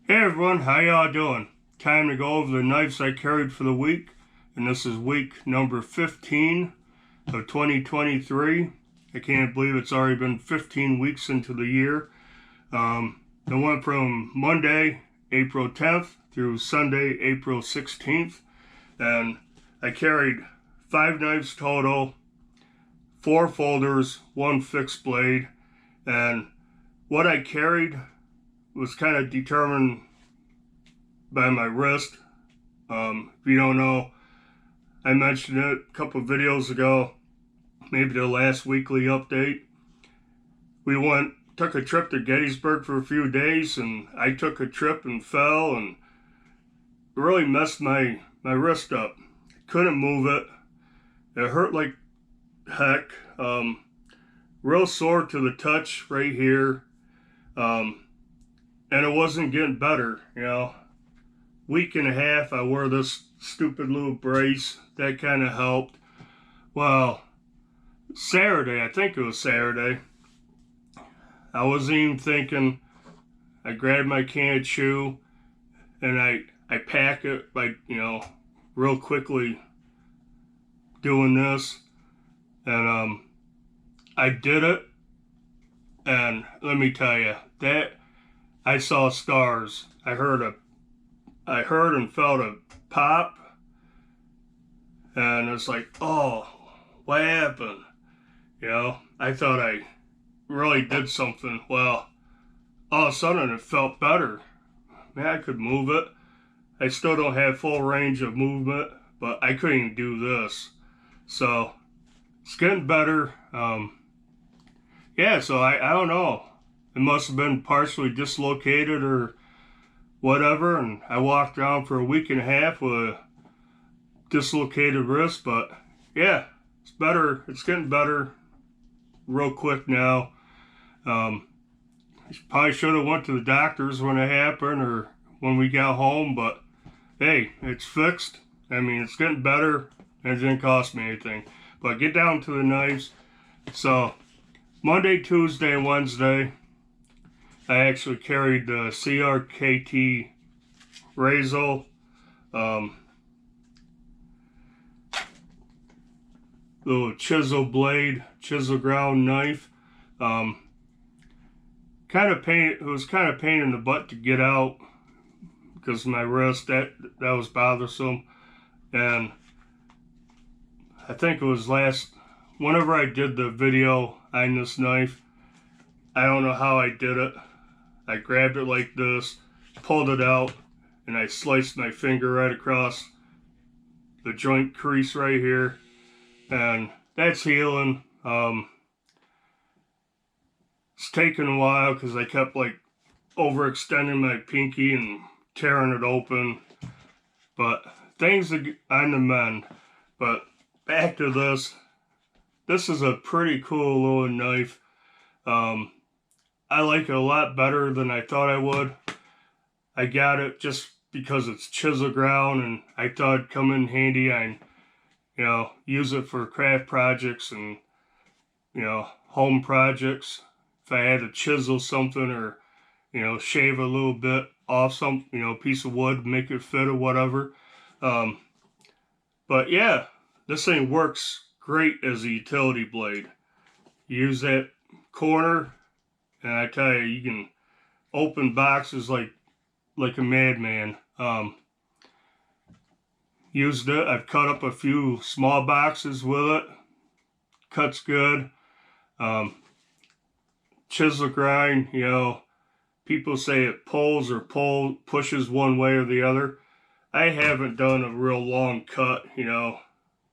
Hey everyone, how y'all doing? Time to go over the knives I carried for the week, and this is week number 15 of 2023. I can't believe it's already been 15 weeks into the year. It went from Monday, April 10th through Sunday, April 16th, and I carried 5 knives total, 4 folders, 1 fixed blade, and what I carried was kind of determined by my wrist. If you don't know, I mentioned it a couple of videos ago, maybe the last weekly update. We took a trip to Gettysburg for a few days, and I took a trip and fell and really messed my wrist up. Couldn't move it. It hurt like heck. Real sore to the touch right here. And it wasn't getting better, Week and a half, I wore this stupid little brace. That kind of helped. Well, Saturday, I think it was Saturday, I wasn't even thinking. I grabbed my canned chew and I pack it like, real quickly doing this. And I did it. And let me tell you, that I saw stars. I heard and felt a pop, and it's like, oh, what happened? I thought I really did something. Well, all of a sudden it felt better. Man, I could move it. I still don't have full range of movement, but I couldn't even do this. So it's getting better. So I don't know. It must have been partially dislocated or whatever, and I walked around for a week and a half with a dislocated wrist, but yeah, it's better. It's getting better real quick now. Probably should have went to the doctors when it happened or when we got home, but hey, it's fixed. I mean, it's getting better, and it didn't cost me anything. But get down to the knives. So Monday, Tuesday, and Wednesday, I actually carried the CRKT Razor, little chisel blade, chisel ground knife. It was kind of pain in the butt to get out because of my wrist. That was bothersome. And I think it was whenever I did the video on this knife, I don't know how I did it. I grabbed it like this, pulled it out, and I sliced my finger right across the joint crease right here. And that's healing. It's taken a while because I kept overextending my pinky and tearing it open. But things are on the mend. But back to this. This is a pretty cool little knife. I like it a lot better than I thought I would. I got it just because it's chisel ground, and I thought it'd come in handy. I, use it for craft projects and, home projects. If I had to chisel something or, shave a little bit off some, piece of wood, make it fit or whatever. But yeah, this thing works great as a utility blade. Use that corner, and I tell you, you can open boxes like a madman. Used it. I've cut up a few small boxes with it. Cuts good. Chisel grind, people say it pushes one way or the other. I haven't done a real long cut,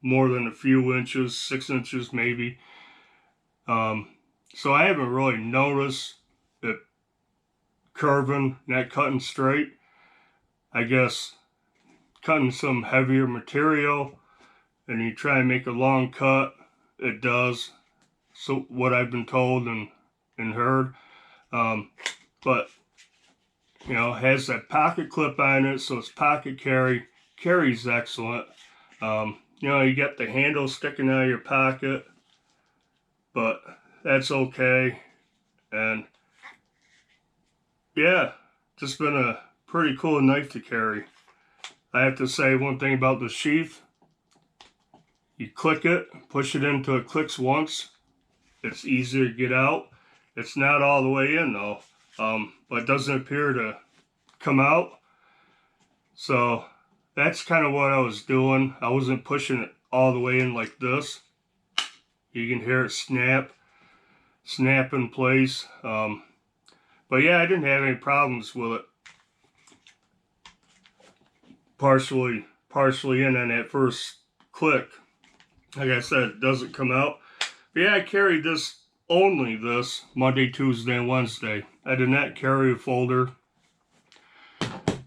more than a few inches, 6 inches maybe. So I haven't really noticed it curving, not cutting straight. I guess cutting some heavier material and you try and make a long cut, it does. So what I've been told and heard. But, has that pocket clip on it, so it's pocket carry. Carries excellent. You got the handle sticking out of your pocket, but that's okay. And yeah, just been a pretty cool knife to carry. I have to say one thing about the sheath. You click it, push it in until it clicks once. It's easy to get out. It's not all the way in though, but it doesn't appear to come out. So that's kind of what I was doing. I wasn't pushing it all the way in like this. You can hear it snap in place. But yeah, I didn't have any problems with it. Partially in on that first click. Like I said, it doesn't come out. But yeah, I carried this, only this, Monday, Tuesday, and Wednesday. I did not carry a folder.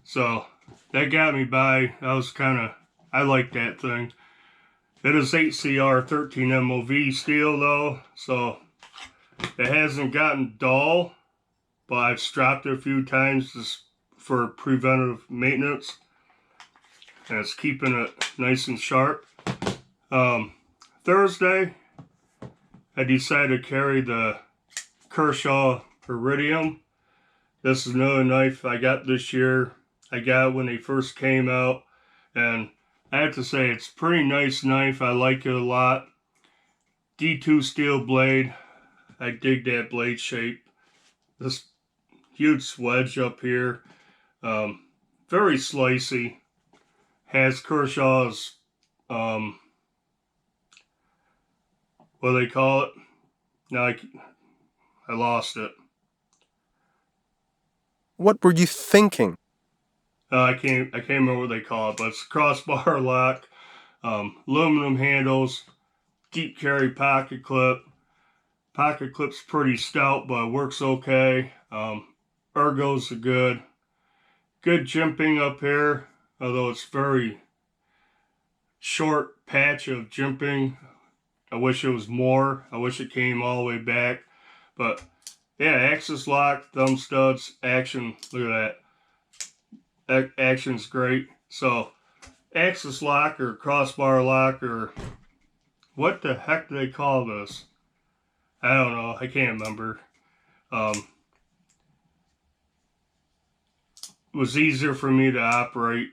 So that got me by. I like that thing. It is 8CR 13 MOV steel though, so it hasn't gotten dull, but I've stropped it a few times just for preventive maintenance, and it's keeping it nice and sharp. Thursday, I decided to carry the Kershaw Pyridium. This is another knife I got this year. I got it when they first came out, and I have to say it's a pretty nice knife. I like it a lot. D2 steel blade. I dig that blade shape. This huge wedge up here. Very slicey. Has Kershaw's, what do they call it? Now I lost it. What were you thinking? I can't remember what they call it, but it's crossbar lock, aluminum handles, deep carry pocket clip. Pocket clip's pretty stout, but it works okay. Ergos are good. Good jimping up here, although it's very short patch of jimping. I wish it was more. I wish it came all the way back. But yeah, axis lock, thumb studs, action. Look at that. Action's great. So axis lock or crossbar lock, or what the heck do they call this? I don't know. I can't remember. It was easier for me to operate,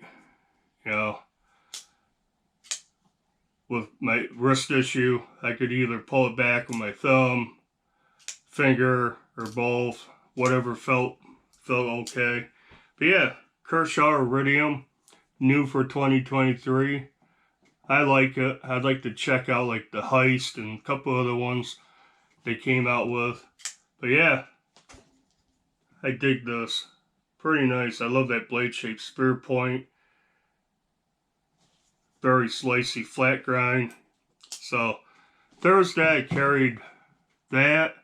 you know. With my wrist issue, I could either pull it back with my thumb, finger, or both. Whatever felt okay. But yeah, Kershaw Pyridium, new for 2023. I like it. I'd like to check out like the Heist and a couple other ones they came out with. But yeah, I dig this. Pretty nice. I love that blade shape, spear point. Very slicey, flat grind. So Thursday I carried that.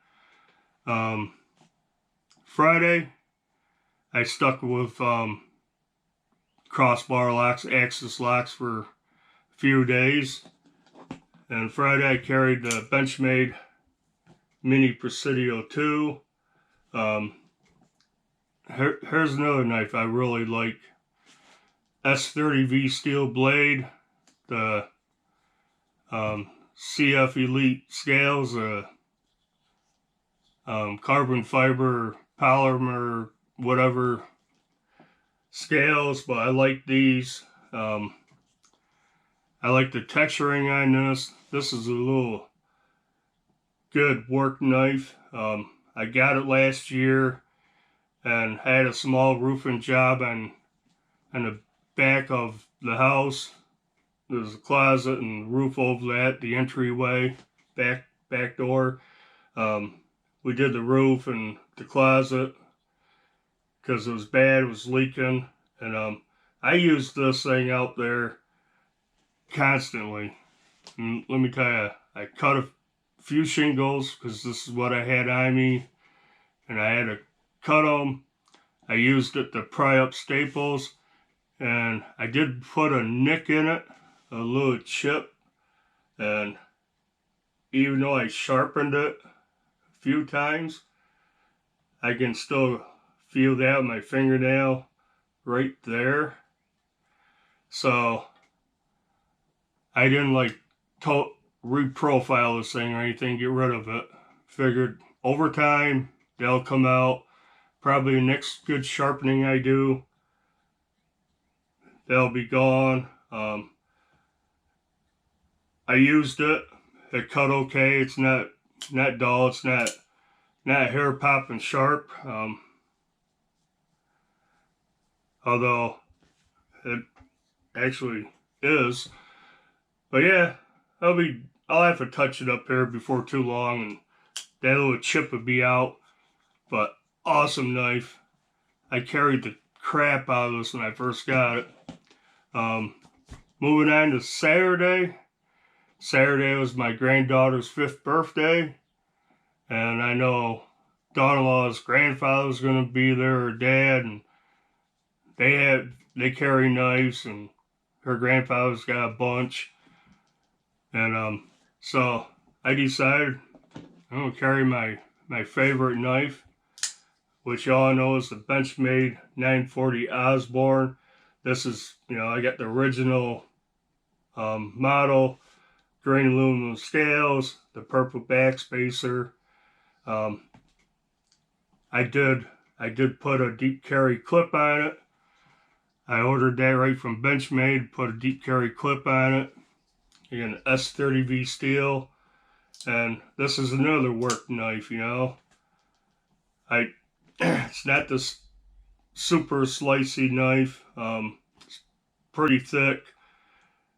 Friday I stuck with crossbar locks, axis locks for a few days. And Friday I carried the Benchmade Presidio II. Here's another knife I really like. S30V steel blade. The CF Elite scales, carbon fiber, polymer, whatever scales, but I like these. I like the texturing on this. This is a little good work knife. I got it last year and had a small roofing job on the back of the house. There's a closet and roof over that, the entryway, back door. We did the roof and the closet because it was bad, it was leaking. And I used this thing out there constantly. And let me tell you, I cut a few shingles because this is what I had on me. And I had to cut them. I used it to pry up staples. And I did put a nick in it, a little chip, and even though I sharpened it a few times, I can still feel that with my fingernail right there. So I didn't like reprofile this thing or anything, get rid of it. Figured over time they'll come out. Probably the next good sharpening I do, they'll be gone. I used it. It cut okay. It's not dull. It's not hair popping sharp. Although it actually is. But yeah, I'll have to touch it up here before too long, and that little chip would be out. But awesome knife. I carried the crap out of this when I first got it. Moving on to Saturday. Saturday was my granddaughter's 5th birthday, and I know daughter-in-law's grandfather was going to be there, her dad, and they carry knives, and her grandfather's got a bunch. And so I decided I'm going to carry my favorite knife, which y'all know is the Benchmade 940 Osborne. This is, I got the original model, green aluminum scales, the purple backspacer. I did put a deep carry clip on it. I ordered that right from Benchmade, put a deep carry clip on it. Again, S30V steel. And this is another work knife, It's not this super slicey knife. It's pretty thick.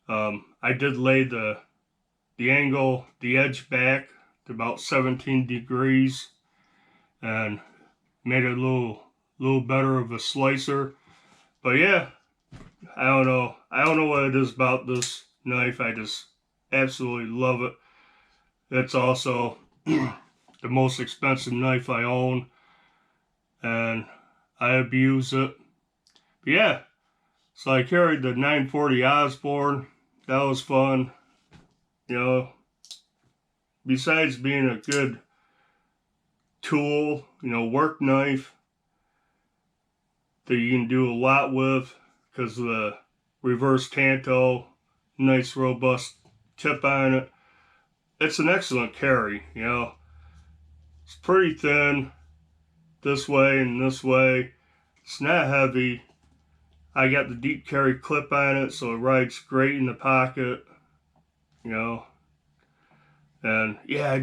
I did lay the angle, the edge back to about 17 degrees and made it a little better of a slicer. But yeah, I don't know what it is about this knife. I just absolutely love it. It's also the most expensive knife I own, and I abuse it. But yeah, so I carried the 940 Osborne. That was fun. Besides being a good tool, work knife that you can do a lot with because of the reverse tanto, nice robust tip on it. It's an excellent carry, It's pretty thin this way and this way. It's not heavy. I got the deep carry clip on it, so it rides great in the pocket, And yeah,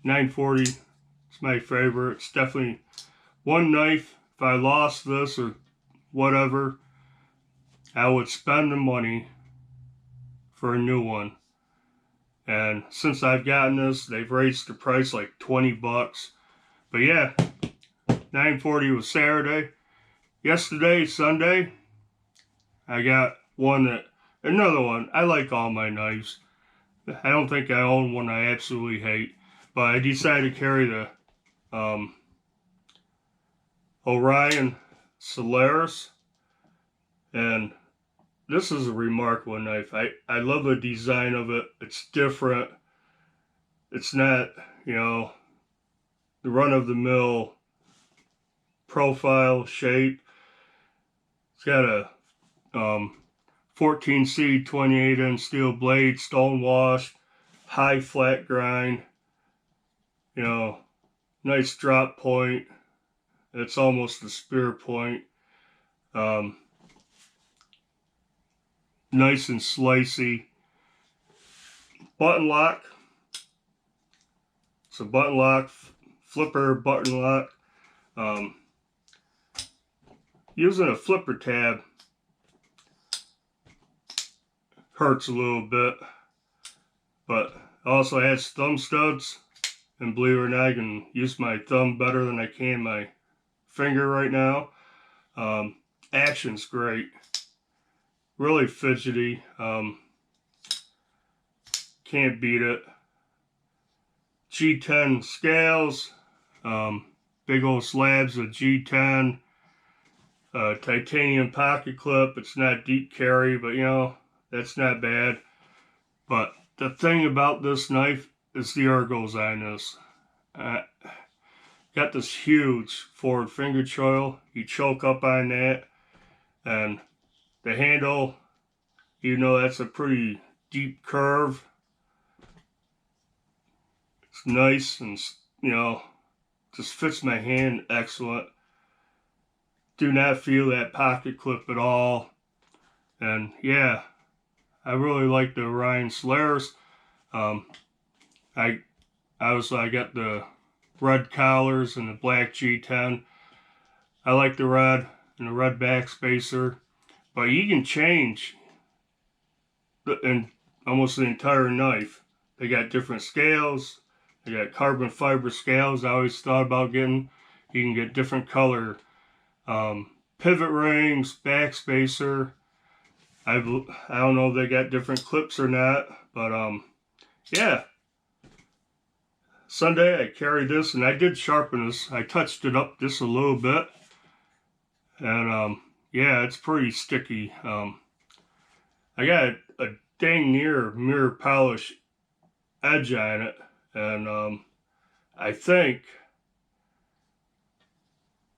940, it's my favorite. It's definitely one knife. If I lost this or whatever, I would spend the money for a new one. And since I've gotten this, they've raised the price like $20. But yeah, 940 was Saturday. Yesterday, Sunday, I got another one. I like all my knives. I don't think I own one I absolutely hate. But I decided to carry the Orion Solaris. And this is a remarkable knife. I love the design of it. It's different. It's not, the run-of-the-mill profile shape. It's got a 14C 28-inch steel blade, stone washed, high flat grind. Nice drop point. It's almost a spear point. Nice and slicey. Button lock. It's a button lock, flipper button lock. Using a flipper tab hurts a little bit, but it also has thumb studs, and believe it or not, I can use my thumb better than I can my finger right now. Action's great. Really fidgety. Can't beat it. G10 scales. Big old slabs of G10. Titanium pocket clip. It's not deep carry, but that's not bad. But the thing about this knife is the ergos on this. Got this huge forward finger choil. You choke up on that, and the handle, that's a pretty deep curve. It's nice and, just fits my hand excellent. Do not feel that pocket clip at all. And yeah, I really like the Orion Solaris. I got the red collars and the black G10. I like the red and the red backspacer, but you can change in almost the entire knife. They got different scales. They got carbon fiber scales I always thought about getting. You can get different color pivot rings, backspacer. I don't know if they got different clips or not, but yeah. Sunday I carried this, and I did sharpen this. I touched it up just a little bit, and yeah, it's pretty sticky. I got a dang near mirror polish edge on it, and I think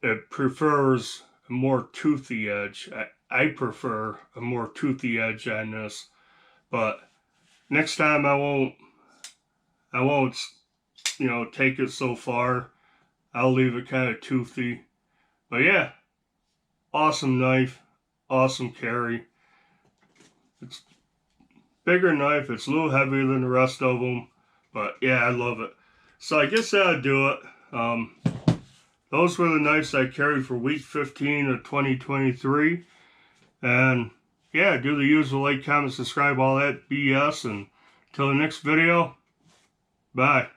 it prefers a more toothy edge. I prefer a more toothy edge on this, but next time I won't, you know, take it so far. I'll leave it kind of toothy. But yeah, awesome knife, awesome carry. It's bigger knife. It's a little heavier than the rest of them, but yeah, I love it. So I guess that'll do it. Those were the knives I carried for week 15 of 2023. And yeah, do the usual, like, comment, subscribe, all that BS. And until the next video, bye.